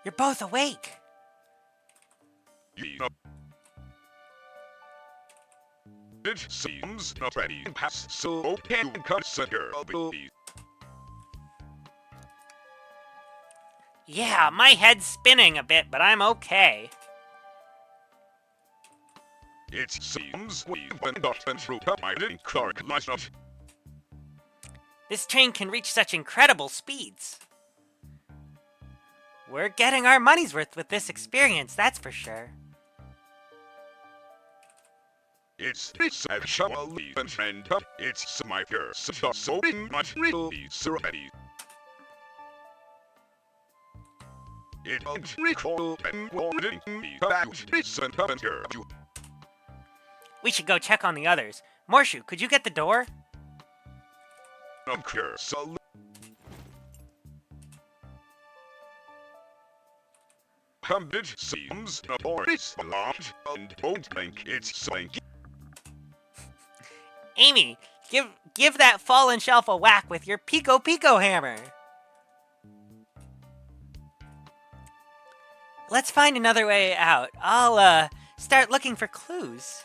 You're both awake. It seems not ready to pass, so can you consider abilities? Yeah, my head's spinning a bit, but I'm okay. It seems we've been gotten through to my incorrect lineup. This train can reach such incredible speeds. We're getting our money's worth with this experience, that's for sure. It's actually been friend up. It's my curse, so it might really already. It don't recall and warning me about this and you. We should go check on the others. Morshu, could you get the door? Of course, it seems the door is locked and don't think it's swanky. Amy, give that fallen shelf a whack with your Pico Pico hammer. Let's find another way out. I'll, start looking for clues.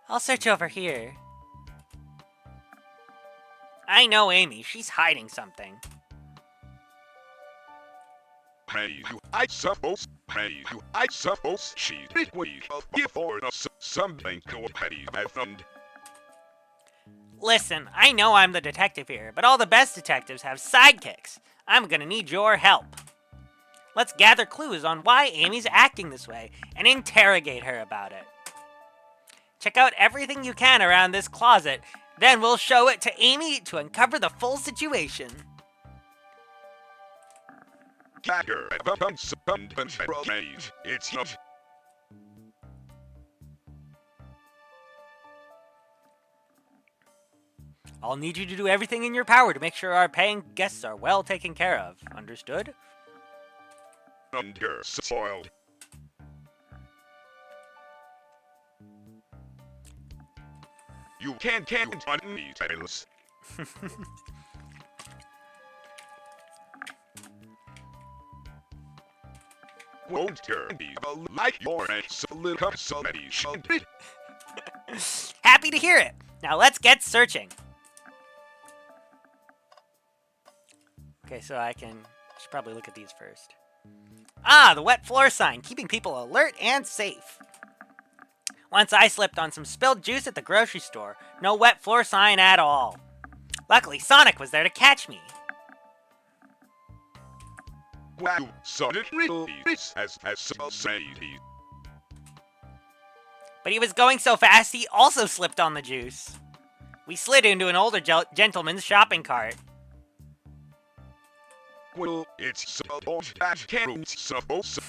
I'll search over here. I know Amy. She's hiding something. Hey, I suppose she did wait before us something could have happened. Listen, I know I'm the detective here, but all the best detectives have sidekicks. I'm gonna need your help. Let's gather clues on why Amy's acting this way and interrogate her about it. Check out everything you can around this closet, then we'll show it to Amy to uncover the full situation. It's not. I'll need you to do everything in your power to make sure our paying guests are well taken care of. Understood? Spoiled. You can't on me, Tails. Won't turn me like your excellent consolation. Happy to hear it. Now let's get searching. Okay, so I should probably look at these first. Ah, the wet floor sign, keeping people alert and safe. Once I slipped on some spilled juice at the grocery store. No wet floor sign at all. Luckily, Sonic was there to catch me. Wow, Sonic really is as society. But he was going so fast, he also slipped on the juice. We slid into an older gentleman's shopping cart. Well, it's supposed that can't supposed.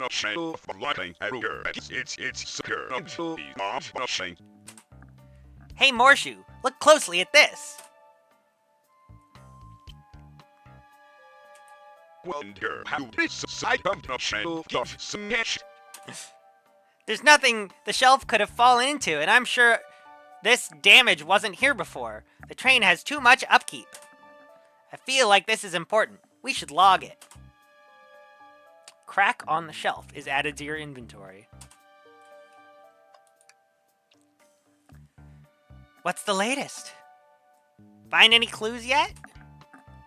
A shell of lighting everywhere. It's secure until he's not washing. Hey Morshu, look closely at this. Wonder how this side of the shell got smashed. There's nothing the shelf could have fallen into, and I'm sure this damage wasn't here before. The train has too much upkeep. I feel like this is important. We should log it. Crack on the shelf is added to your inventory. What's the latest? Find any clues yet?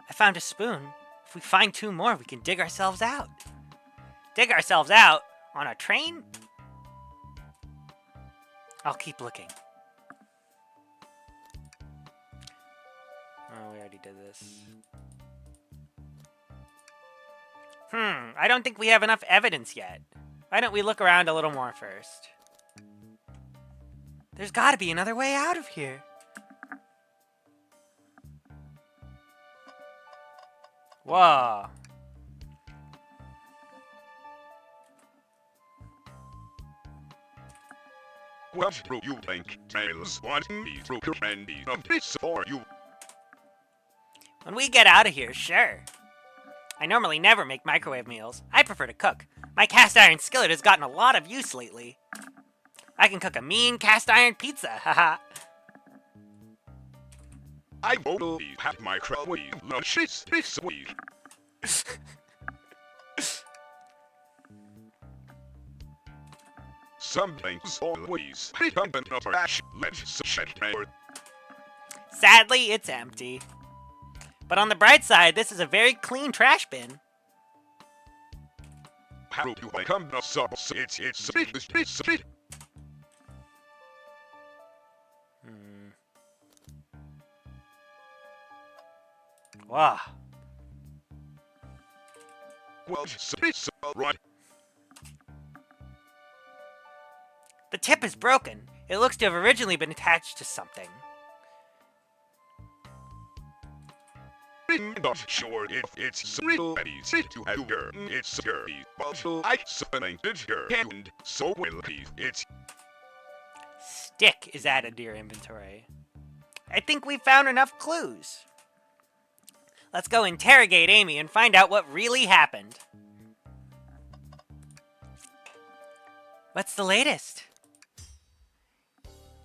I found a spoon. If we find 2 more, we can dig ourselves out. Dig ourselves out? On a train? I'll keep looking. Oh, we already did this. I don't think we have enough evidence yet. Why don't we look around a little more first? There's gotta be another way out of here. Whoa. What do you think? Tails want me to candy of this for you? When we get out of here, sure. I normally never make microwave meals. I prefer to cook. My cast iron skillet has gotten a lot of use lately. I can cook a mean cast iron pizza, haha. I won't have my crowley lunches this week. Something's always become a trash. Let's shed more. Sadly, it's empty. But on the bright side, this is a very clean trash bin. How do I come to subs? It's Wow. well, it's right. The tip is broken. It looks to have originally been attached to something. I'm not sure if it's real easy to have her. It's her, but I submitted her, and so will he. It's Stick is added to your inventory. I think we found enough clues. Let's go interrogate Amy and find out what really happened. What's the latest?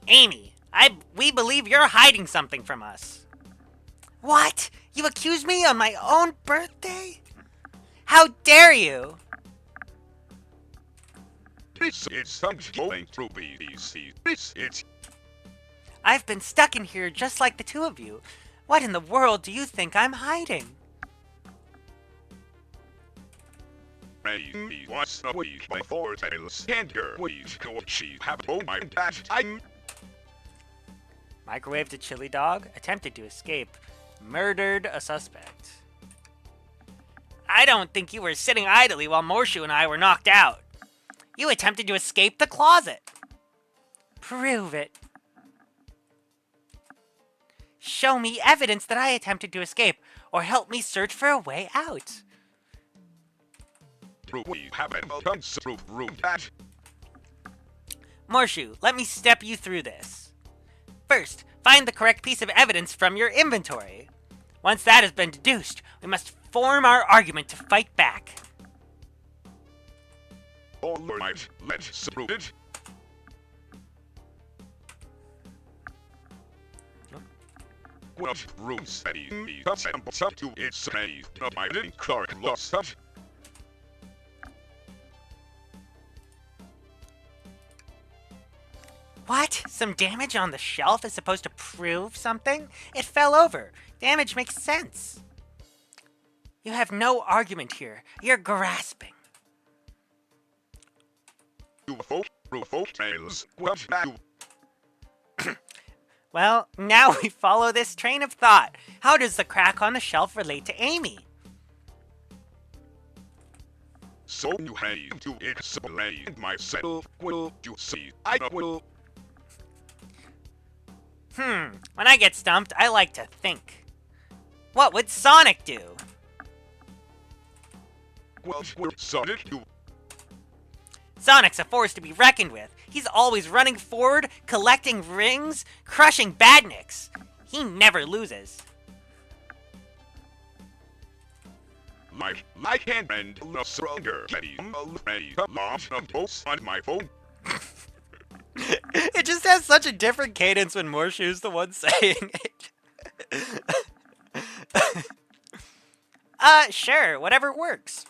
Amy, we believe you're hiding something from us. What? You accuse me on my own birthday? How dare you? it's going through BDC. It's I've been stuck in here just like the two of you. What in the world do you think I'm hiding? Amy wants a week before tails and her week go she have oh my that I'm Microwaved a chili dog, attempted to escape, murdered a suspect. I don't think you were sitting idly while Morshu and I were knocked out. You attempted to escape the closet. Prove it. Show me evidence that I attempted to escape, or help me search for a way out. we haven't done through room that Morshu, let me step you through this. First, find the correct piece of evidence from your inventory. Once that has been deduced, we must form our argument to fight back. all right, let's prove it. What room study me assembles up to its made of my little Clark lost up. What? Some damage on the shelf is supposed to prove something? It fell over. Damage makes sense. You have no argument here. You're grasping. UFO tales. What now? Well, now we follow this train of thought. How does the crack on the shelf relate to Amy? So you have to explain myself. Will you see? I will. When I get stumped, I like to think. What would Sonic do? Well, we're Sonic you. Sonic's a force to be reckoned with. He's always running forward, collecting rings, crushing badniks. He never loses. My hand and the stronger ready a lot of posts on my phone. It just has such a different cadence when Morshu's the one saying it. Sure, whatever works.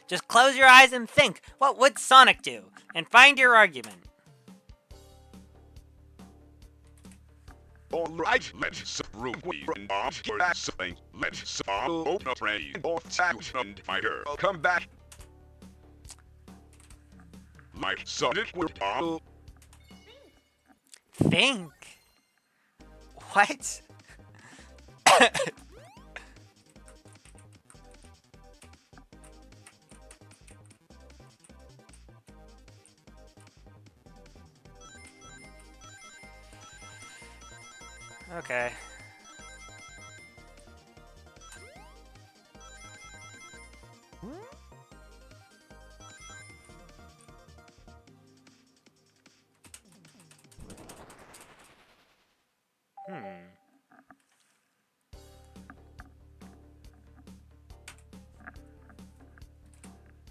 Just close your eyes and think, what would Sonic do? And find your argument. Alright, let's prove we are not wrestling. Let's follow the train both out and fighter. Come back. Like Sonic will follow. Think? What? Okay.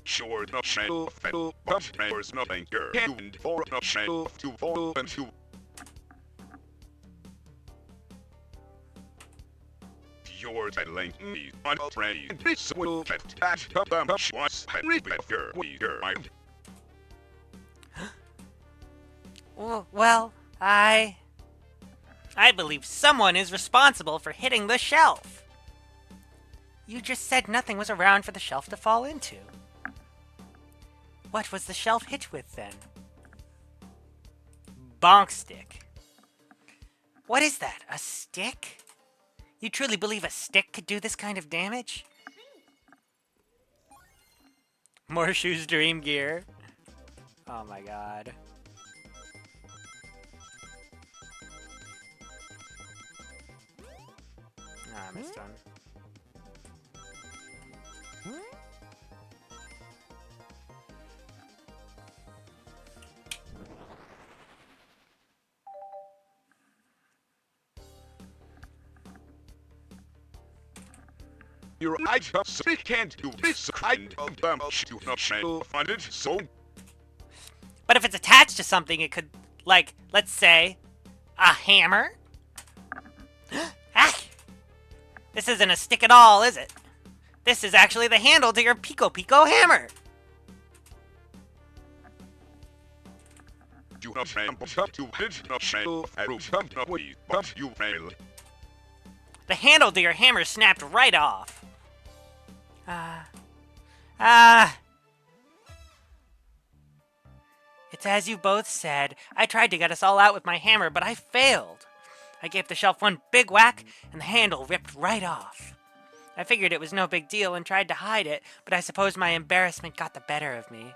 Sure, the shelf fell, but there's nothing here. And for the shelf to fall into. your telling me on a train. This will get that them once Henry Becker we arrived. Well, I believe someone is responsible for hitting the shelf. You just said nothing was around for the shelf to fall into. What was the shelf hit with then? Bonk stick. What is that? A stick? You truly believe a stick could do this kind of damage? Morshu's dream gear. Oh my god. Ah, I missed one. Your I just can't do this kind of damage to the shelf funded so. But if it's attached to something, it could, like, let's say, a hammer? Ah! This isn't a stick at all, is it? This is actually the handle to your Pico Pico hammer! You have to hit the shelf and the way, but you failed. The handle to your hammer snapped right off. It's as you both said. I tried to get us all out with my hammer, but I failed. I gave the shelf one big whack, and the handle ripped right off. I figured it was no big deal and tried to hide it, but I suppose my embarrassment got the better of me.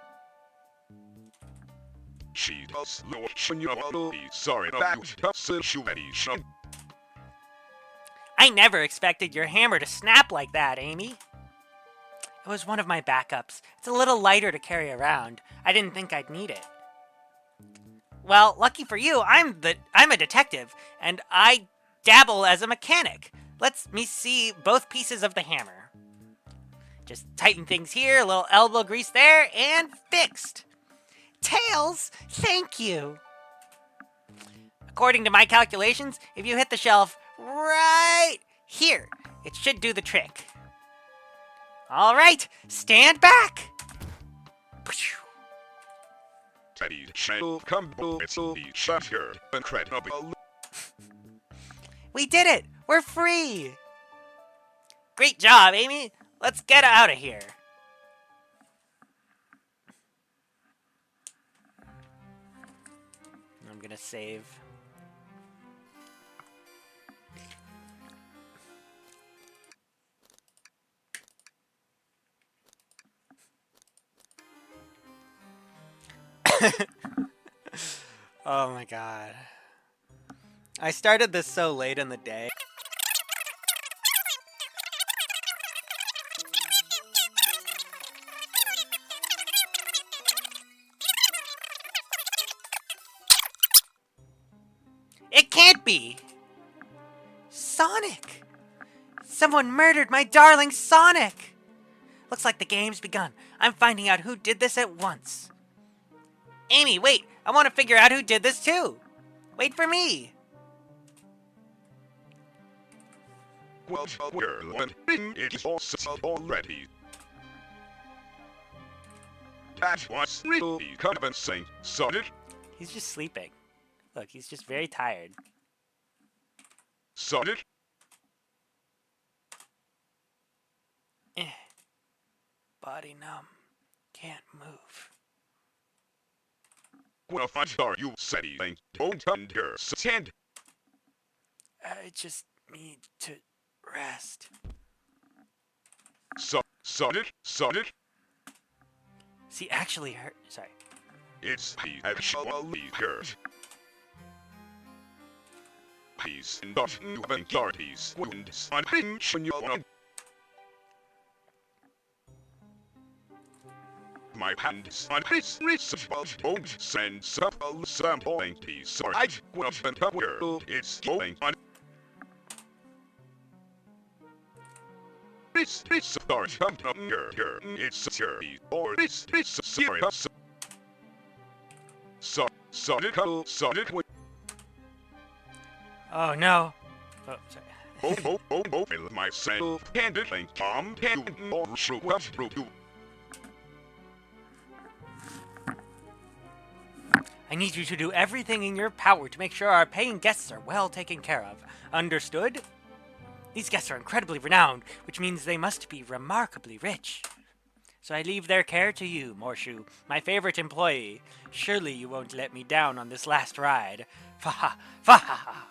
She does lotion you will be sorry about the situation. I never expected your hammer to snap like that, Amy. It was one of my backups. It's a little lighter to carry around. I didn't think I'd need it. Well, lucky for you, I'm a detective, and I dabble as a mechanic. Let me see both pieces of the hammer. Just tighten things here, a little elbow grease there, and fixed. Tails, thank you. According to my calculations, if you hit the shelf right here, it should do the trick. All right, stand back. Teddy shall come it's the shatter incredible. We did it. We're free. Great job, Amy. Let's get out of here. I'm gonna save. Oh my god. I started this so late in the day. It can't be! Sonic! Someone murdered my darling Sonic! Looks like the game's begun. I'm finding out who did this at once. Amy, wait! I want to figure out who did this too! Wait for me! Well, it is also already. That was really convincing, Sonic. He's just sleeping. Look, he's just very tired. Sonic? Body numb. Can't move. Well, are you saying? Don't understand. I just need to rest. Sonic? See, actually hurt. Sorry. It's he actually hurt. He's not even his wounds on you. My hands on his wrist, but don't send sampling piece or I wasn't aware it's going on. It's start of here. It's serious or it's serious. Sonic. Oh no. Oh, sorry. myself and it ain't Tom and Morshu was through. I need you to do everything in your power to make sure our paying guests are well taken care of. Understood? These guests are incredibly renowned, which means they must be remarkably rich. So I leave their care to you, Morshu, my favorite employee. Surely you won't let me down on this last ride. Fa ha ha.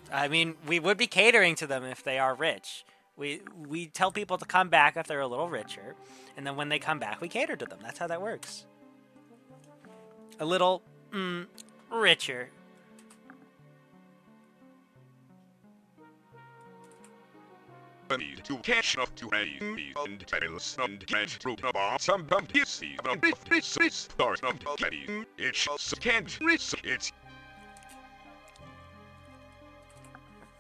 I mean, we would be catering to them if they are rich. We tell people to come back if they're a little richer, and then when they come back, we cater to them. That's how that works. A little, richer. Need to catch up to a and tales and get through about some PC and if this is start of the game, it just can't risk it.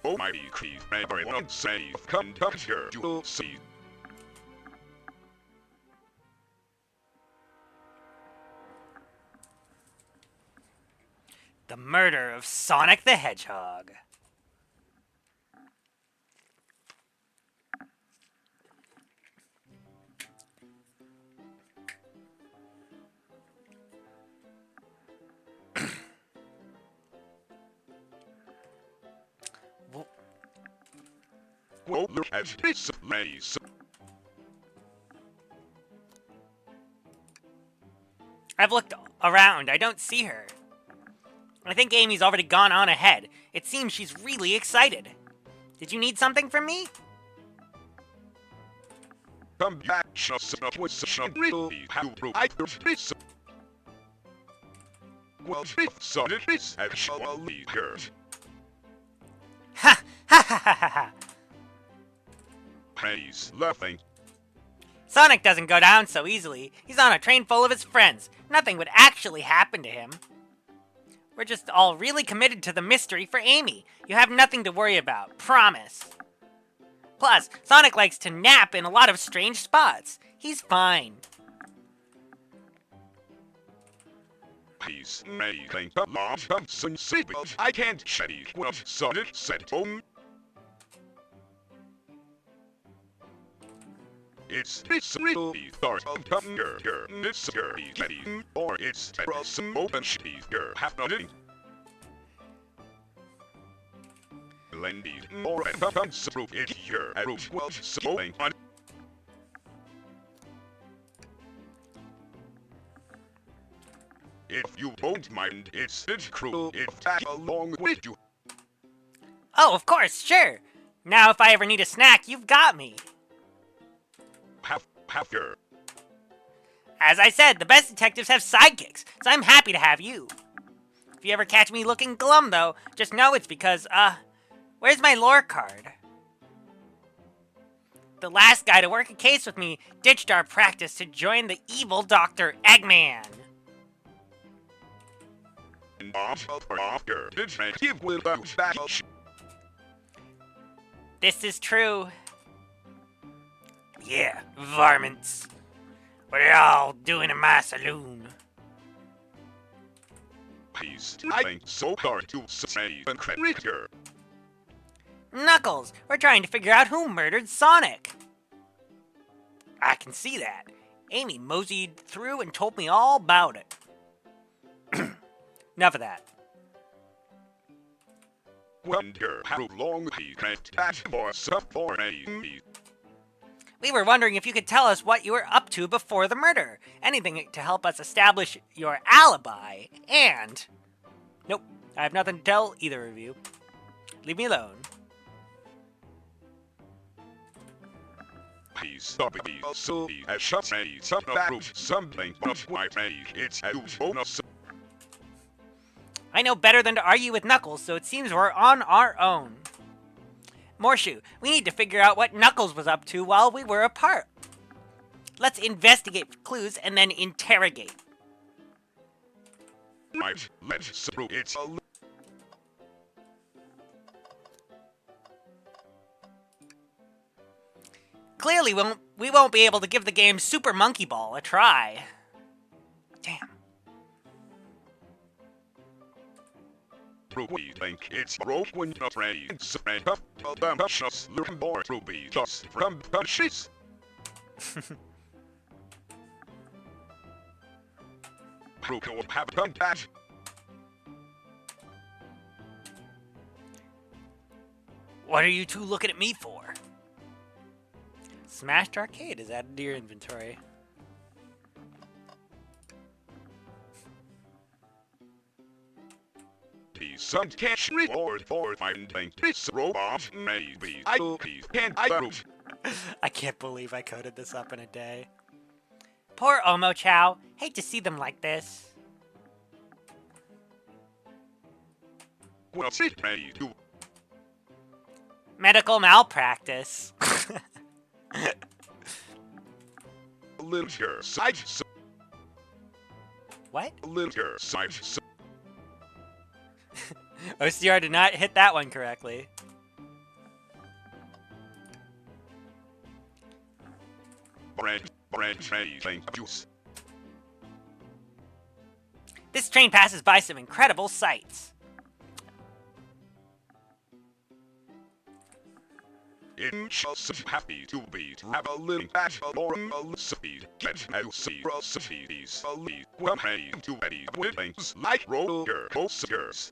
Oh my creep, everyone safe conductor, you'll see. The murder of Sonic the Hedgehog. Well, look at this place. I've looked around. I don't see her. I think Amy's already gone on ahead. It seems she's really excited. Did you need something from me? Come back, just with some really how I this. Well, if so, it is actually here. Ha ha ha ha ha! He's laughing. Sonic doesn't go down so easily. He's on a train full of his friends. Nothing would actually happen to him. We're just all really committed to the mystery for Amy. You have nothing to worry about, promise. Plus, Sonic likes to nap in a lot of strange spots. He's fine. He's making a lot of sense, but I can't shake what Sonic said. It's this really start of the year, this year, or it's some open sheet here, half nothing. Lendy, or a proof it here, a roof was slowing on. If you don't mind, it's cruel if tag along with you. Oh, of course, sure. Now if I ever need a snack, you've got me. Half your. As I said, the best detectives have sidekicks, so I'm happy to have you. If you ever catch me looking glum, though, just know it's because, where's my lore card? The last guy to work a case with me ditched our practice to join the evil Dr. Eggman. This is true. Yeah, varmints. What are y'all doing in my saloon? He's trying so hard to say and credit her. Knuckles, we're trying to figure out who murdered Sonic. I can see that. Amy moseyed through and told me all about it. Enough of that. Wonder how long he kept that for Amy. We were wondering if you could tell us what you were up to before the murder. Anything to help us establish your alibi, and... Nope, I have nothing to tell either of you. Leave me alone. He's stopping me, so he has shot me some proof something but why it's a bonus. I know better than to argue with Knuckles, so it seems we're on our own. Morshu, we need to figure out what Knuckles was up to while we were apart. Let's investigate for clues and then interrogate. Right, let's prove it's a... Clearly, we won't be able to give the game Super Monkey Ball a try. Damn. through we think it's broke when the train spread up the mushes learn more to be just from pushes. Who could have done that? What are you two looking at me for? Smashed Arcade is added to your inventory. The sun cash reward for finding this robot. Maybe I'll keep can I prove. I can't believe I coded this up in a day. Poor Omo Chow. Hate to see them like this. What's it made to? Medical malpractice. Little side. What? Little side. OCR did not hit that one correctly. Bread train juice. This train passes by some incredible sights. It shall happy to be to have a little at or a speed. Get out see cities a lead. Well hey to any with things like roller coasters.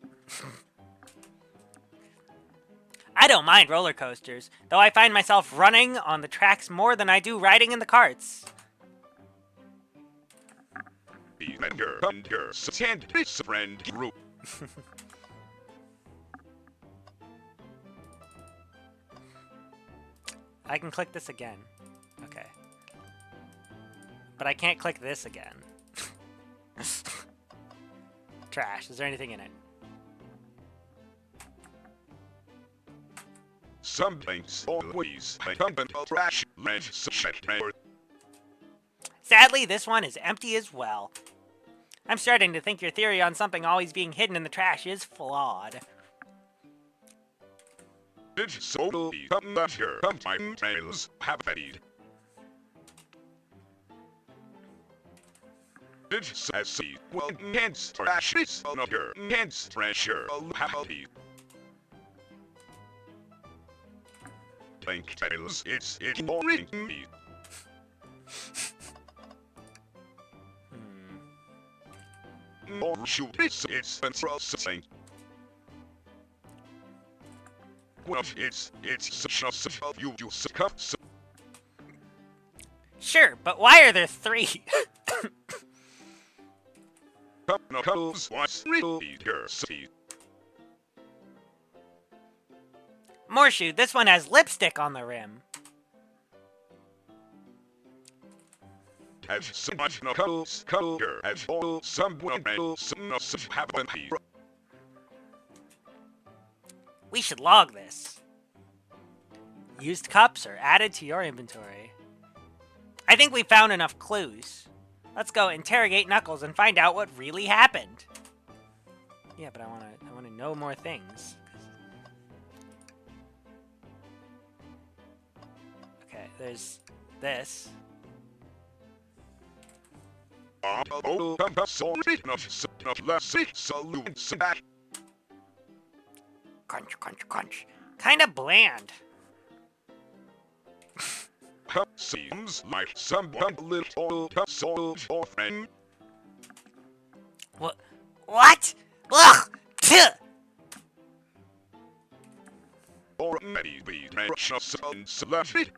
I don't mind roller coasters, though I find myself running on the tracks more than I do riding in the carts. Even your stand this friend group. I can click this again. Okay. But I can't click this again. Trash. Is there anything in it? Some things always come in a trash let's check more. Sadly, this one is empty as well. I'm starting to think your theory on something always being hidden in the trash is flawed. It's so become that here sometime trails have faded. It says see well hence trash is another hence treasure happy. Think tails it's ignoring me. Morshu it's interesting. Well, it's such a you succumb. Sure, but why are there 3? Knuckles was really your city. Morshu, this one has lipstick on the rim. As so much knuckles color as all someone else must have been here. We should log this. Used cups are added to your inventory. I think we found enough clues. Let's go interrogate Knuckles and find out what really happened. Yeah, but I wanna know more things. Okay, there's this. Crunch, crunch, crunch. Kinda bland. Seems like someone little soul or friend. What? Ugh! Tuh! Or maybe precious and celebrity.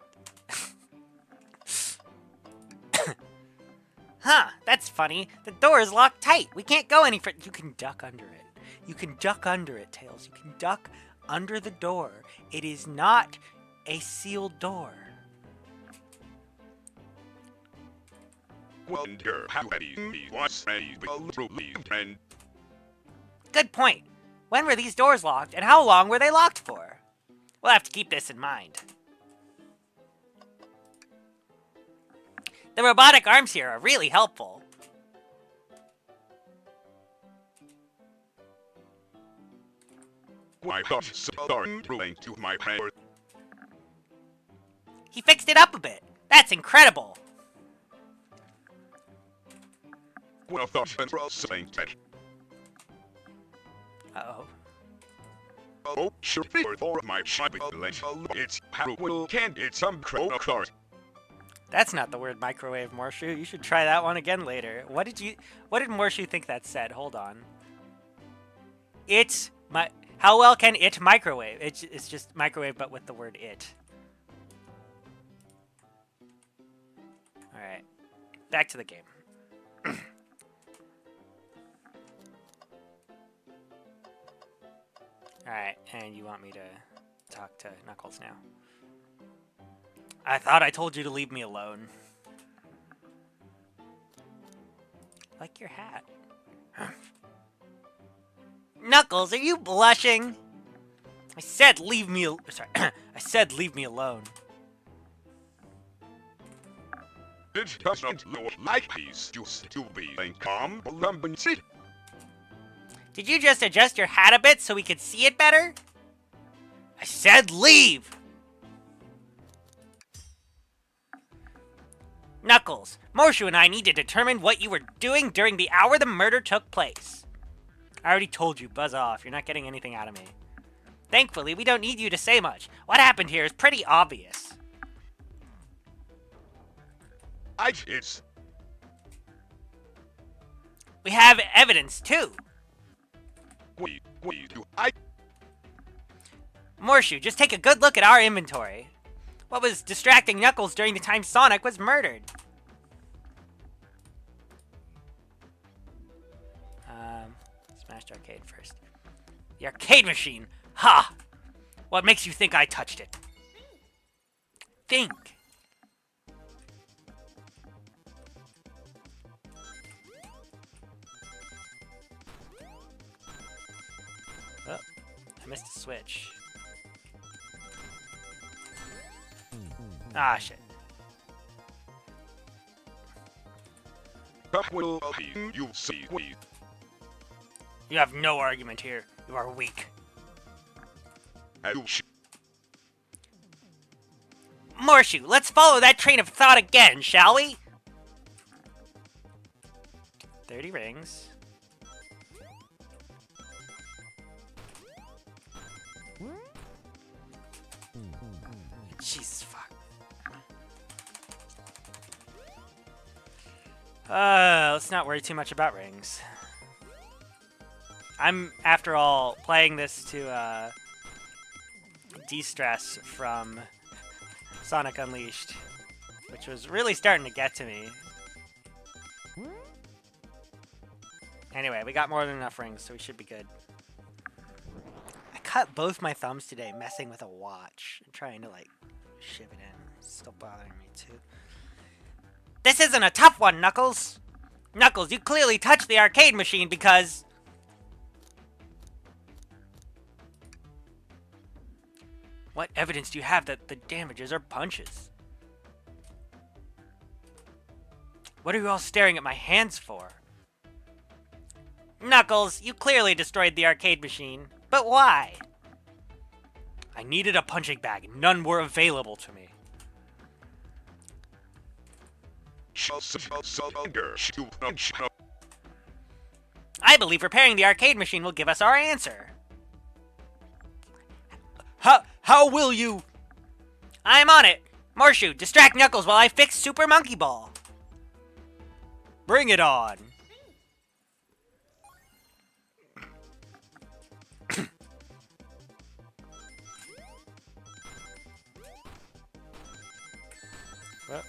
Huh, that's funny. The door is locked tight. We can't go any further. You can duck under it. You can duck under it, Tails. You can duck under the door. It is not a sealed door. Wonder how he was able to leave friend. Good point. When were these doors locked, and how long were they locked for? We'll have to keep this in mind. The robotic arms here are really helpful. Why does start brewing to my power? He fixed it up a bit. That's incredible. Well thought and processing tech. Uh-oh. Oh, sure, for my child, it's how will can it's some crow card. That's not the word microwave, Morshu. You should try that one again later. What did Morshu think that said? Hold on. It's my. How well can it microwave? It's just microwave, but with the word it. All right, back to the game. All right, and you want me to talk to Knuckles now? I thought I told you to leave me alone. Like your hat. Knuckles, are you blushing? I said leave me sorry. I said leave me alone. It doesn't look like he's used to being calm, lumbency. Did you just adjust your hat a bit so we could see it better? I said leave! Knuckles, Morshu and I need to determine what you were doing during the hour the murder took place. I already told you, buzz off. You're not getting anything out of me. Thankfully, we don't need you to say much. What happened here is pretty obvious. It's... We have evidence, too. We do Morshu, just take a good look at our inventory. What was distracting Knuckles during the time Sonic was murdered? Smashed arcade first. The arcade machine! Ha! What makes you think I touched it? Think! Oh, I missed a switch. Ah, shit. will you see we. You have no argument here. You are weak. Morshu, let's follow that train of thought again, shall we? 30 rings. Jesus fuck. Let's not worry too much about rings. I'm, after all, playing this to, de-stress from Sonic Unleashed, which was really starting to get to me. Anyway, we got more than enough rings, so we should be good. I cut both my thumbs today messing with a watch and trying to, like, shiv it in. It's still bothering me, too. This isn't a tough one, Knuckles! Knuckles, you clearly touched the arcade machine because... What evidence do you have that the damages are punches? What are you all staring at my hands for? Knuckles, you clearly destroyed the arcade machine, but why? I needed a punching bag, and none were available to me. I believe repairing the arcade machine will give us our answer. How will you? I'm on it. Morshu, distract Knuckles while I fix Super Monkey Ball. Bring it on. What?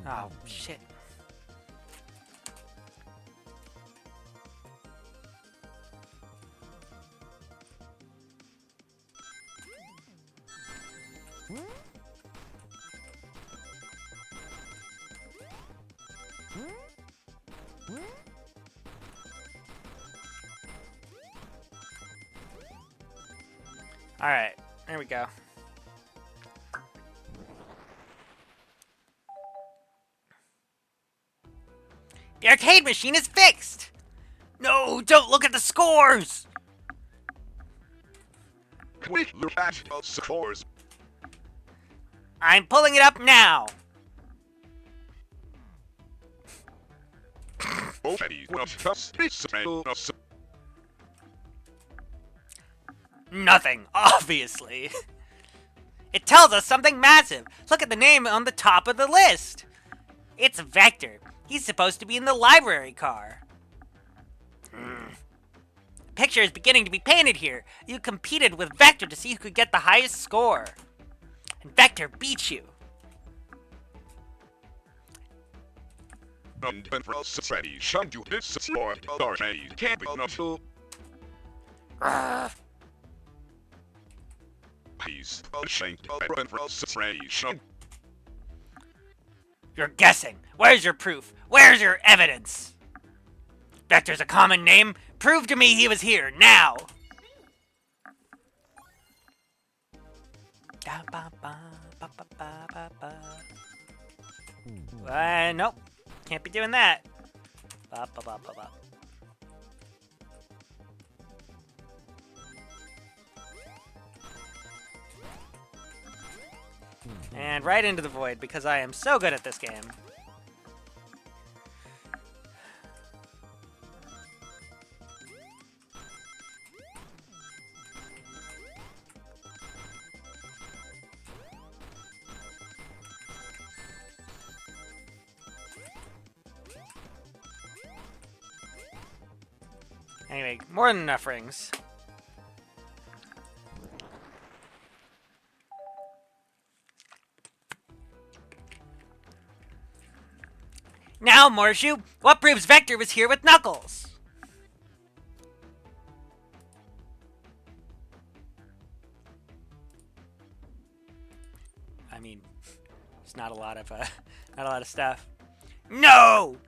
Oh, shit. Alright, there we go. The arcade machine is fixed! No, don't look at the scores! Quick look at the scores. I'm pulling it up now! Nothing, obviously. It tells us something massive. Look at the name on the top of the list. It's Vector. He's supposed to be in the library car. The picture is beginning to be painted here. You competed with Vector to see who could get the highest score. And Vector beat you. You're guessing. Where's your proof? Where's your evidence? Vector's a common name. Prove to me he was here, now! Nope. Can't be doing that. And right into the void, because I am so good at this game. Anyway, more than enough rings. Now, Morshu, what proves Vector was here with Knuckles? I mean, it's not a lot of stuff. No!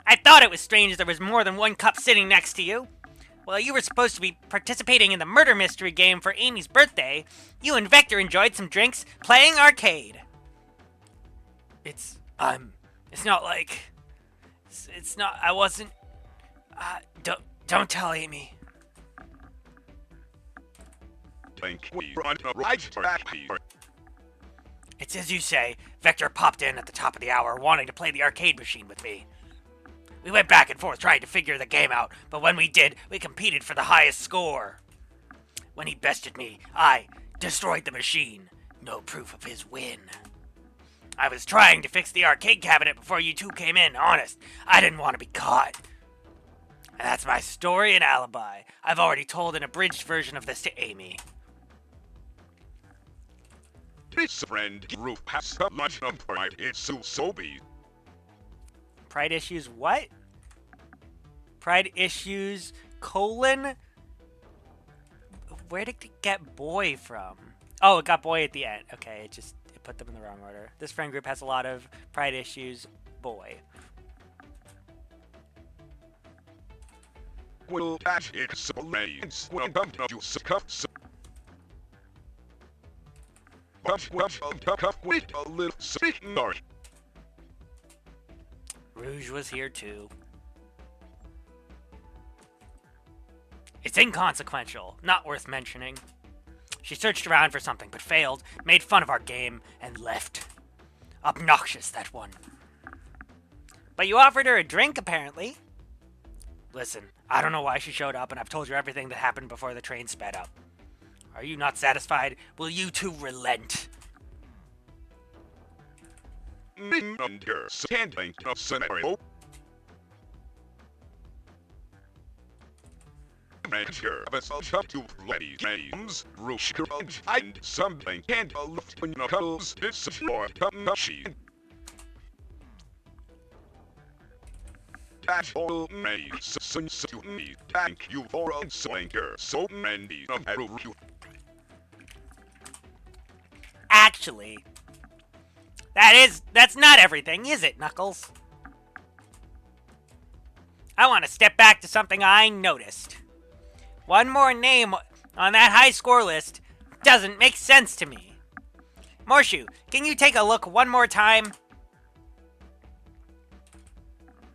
I thought it was strange there was more than one cup sitting next to you. While you were supposed to be participating in the murder mystery game for Amy's birthday, you and Vector enjoyed some drinks playing arcade. It's not like... It's not... I wasn't... Don't tell Amy. It's as you say. Vector popped in at the top of the hour wanting to play the arcade machine with me. We went back and forth trying to figure the game out, but when we did, we competed for the highest score. When he bested me, I destroyed the machine. No proof of his win. I was trying to fix the arcade cabinet before you two came in, honest. I didn't want to be caught. And that's my story and alibi. I've already told an abridged version of this to Amy. This friend group has got much of pride. It's so be. Pride issues what? Pride issues, colon? Where did it get boy from? Oh, it got boy at the end. Okay, it put them in the wrong order. This friend group has a lot of pride issues, boy. Well, that explains welcome to cups. Wait a little signal. Rouge was here too. It's inconsequential, not worth mentioning. She searched around for something but failed, made fun of our game, and left. Obnoxious, that one. But you offered her a drink, apparently. Listen, I don't know why she showed up, and I've told you everything that happened before the train sped up. Are you not satisfied? Will you two relent? Understanding of scenario. Manager of us up to lady games, Rushka, and something and a lift when Knuckles destroyed the machine. That all makes sense to me. Thank you for answering so many of you. Actually, that's not everything, is it, Knuckles? I want to step back to something I noticed. One more name on that high score list doesn't make sense to me. Morshu, can you take a look one more time?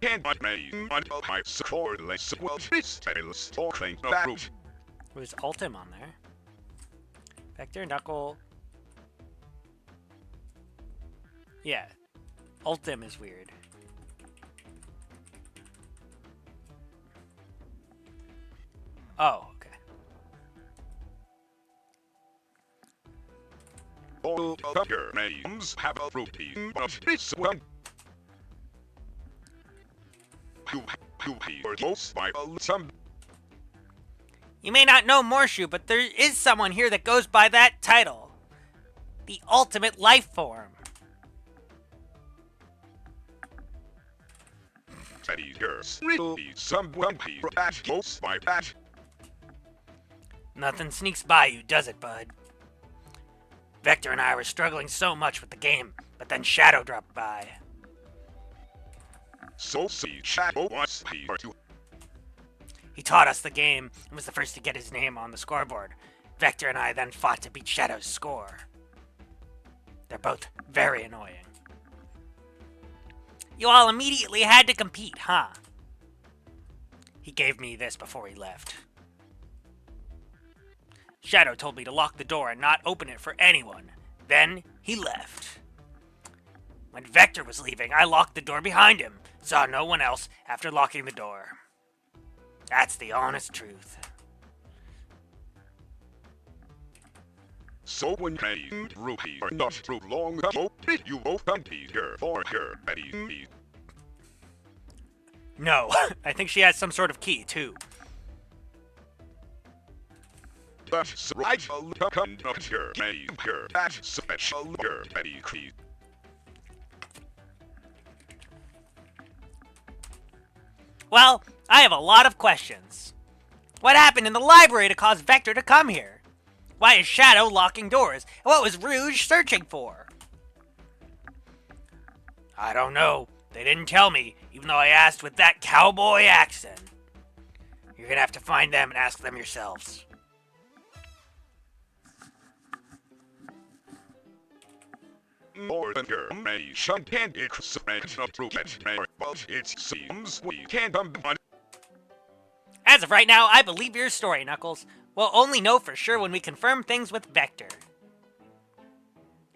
Can't until high score list will be stylist talking about. Was Ultim on there? Vector, Knuckle. Yeah. Ultim is weird. Oh, okay. All of your names have a routine of this one. You are most by some. You may not know Morshu, but there is someone here that goes by that title. The ultimate life form. Teddy here's really someone who that goes by that. Nothing sneaks by you, does it, bud? Vector and I were struggling so much with the game, but then Shadow dropped by. So see Shadow was here to. He taught us the game and was the first to get his name on the scoreboard. Vector and I then fought to beat Shadow's score. They're both very annoying. You all immediately had to compete, huh? He gave me this before he left. Shadow told me to lock the door and not open it for anyone. Then he left. When Vector was leaving, I locked the door behind him. Saw no one else after locking the door. That's the honest truth. So when named Ruby are not too long ago, did you both compete here for her, Betty? No, I think she has some sort of key, too. That's right, a conductor name here, that special here, Betty key. Well, I have a lot of questions. What happened in the library to cause Vector to come here? Why is Shadow locking doors? And what was Rouge searching for? I don't know. They didn't tell me, even though I asked with that cowboy accent. You're gonna have to find them and ask them yourselves. More than your information can explain up to it, but it seems we can't combine. As of right now, I believe your story, Knuckles. We'll only know for sure when we confirm things with Vector.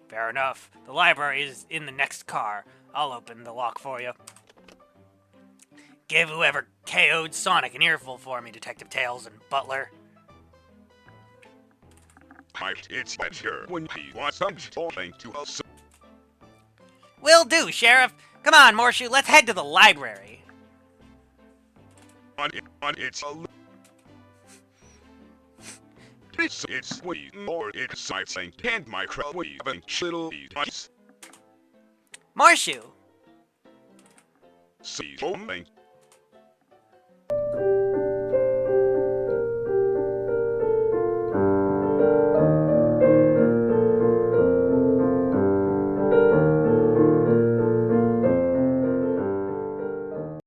Fair enough. The library is in the next car. I'll open the lock for you. Give whoever KO'd Sonic an earful for me, Detective Tails and Butler. It's better when he wants something to us. Will do, Sheriff. Come on, Morshu, let's head to the library. On it's a. It's way more exciting than microwaving chili ice. Morshu! See, homing.